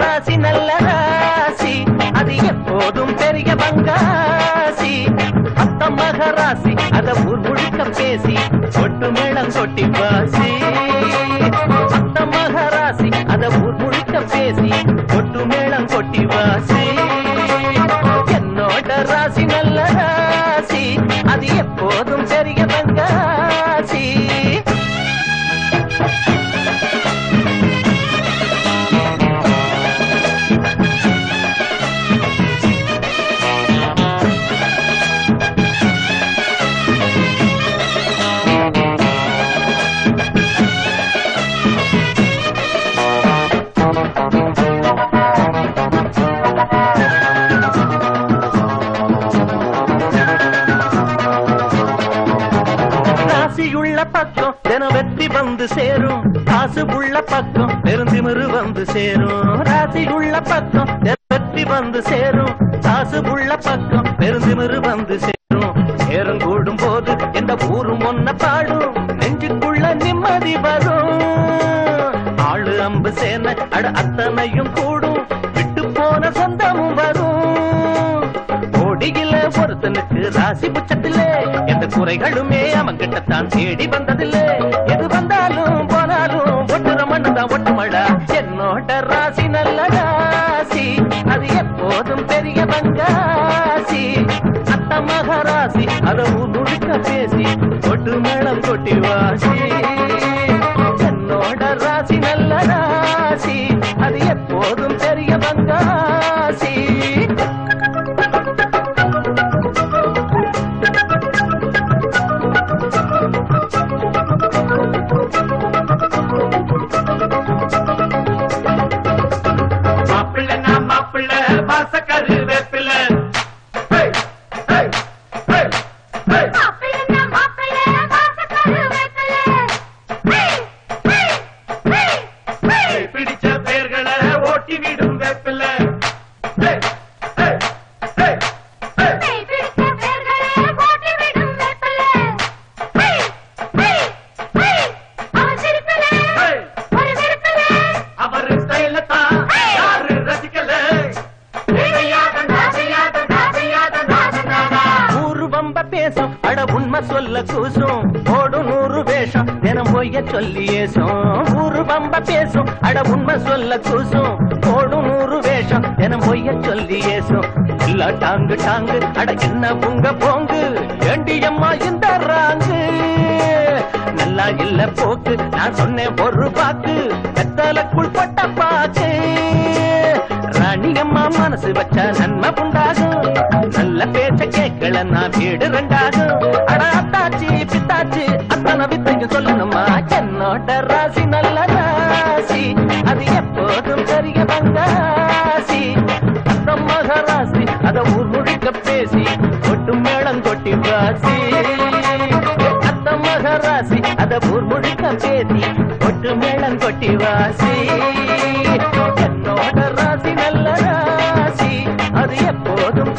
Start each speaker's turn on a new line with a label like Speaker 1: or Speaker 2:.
Speaker 1: ராசி நல்ல ராசி அது எப்போதும் பெரிய பங்காசி அத்த மகராசி அத ஊர் முழுக்க பேசி கொட்டு மேளம் கொட்டி வாசி அத்த மகராசி அத ஊர் முழுக்க பேசி கொட்டு மேளம் கொட்டி வாசி என்னோட ராசி நல்ல ராசி அது எப்போதும் பெரிய பங்காசி பக்கம் தினம் வெற்றி வந்து சேரும் காசு உள்ள பக்கம் பெருந்திமிரு வந்து சேரும் ராசி உள்ள பக்கம் வெற்றி வந்து சேரும் காசு உள்ள பக்கம் பெருந்திமிரு வந்து சேரும் நேரம் கூடும் போது எந்த ஊரும் ஒன்ன பாடும் நெஞ்சுக்குள்ள நிம்மதி வரும் ஆளு அம்பு சேன அட அத்தனையும் கூடும் விட்டு போன சொந்தமும் வரும் கோடியில ஒருத்தனுக்கு ராசி புச்சத்திலே எந்த குறைகளுமே அவன் கிட்டத்தான் தேடி வந்ததில்லை எது வந்தாலும் போனாலும் ஒட்டுற மண்ணுதான் ஒட்டுமடா என்னோட ராசி நல்ல ராசி அது எப்போதும் பெரிய பங்காசி அத்த மகராசி அத முழுக்க பேசி கொட்டு மேளம் கொட்டி வாசி என்னோட ராசி நல்ல ராசி அது எப்போதும் பெரிய பங்காசி சொல்ல கூசும் ஓடும் 100 வேஷம் தினம் பொய்ய சொல்லி ஏசும் ஊரு பம்ப பேசும் அட உண்மை சொல்ல கூசும் ஓடும் 100 வேஷம் தினம் பொய்ய சொல்லி ஏசும் இல்ல டாங்கு டாங்கு அட என்ன புங்க போங்கு ஏண்டியம்மா இந்த ராங்கு நல்லா இல்ல போக்கு நான் சொன்னேன் ஒரு பாக்கு வெத்தலக்குள் பட்ட பாக்கு ராணியம்மா மனசு வச்ச நன்மை உண்டாகும் நல்ல பேச்ச கேட்கல நான் வீடு ரெண்டாகும் அட அத்தாச்சி பித்தாச்சி அத்தனை வித்தையும் சொல்லணுமா என்னோட ராசி நல்ல ராசி அது எப்போதும் பெரிய பங்காசி அத்த மகராசி அத ஊர் முழுக்க பேசி கொட்டு மேளம் கொட்டி வாசி அத்த மகராசி அத ஊர் முழுக்க பேசி கொட்டு மேளம் கொட்டி வாசி என்னோட ராசி நல்ல ராசி அது எப்போதும்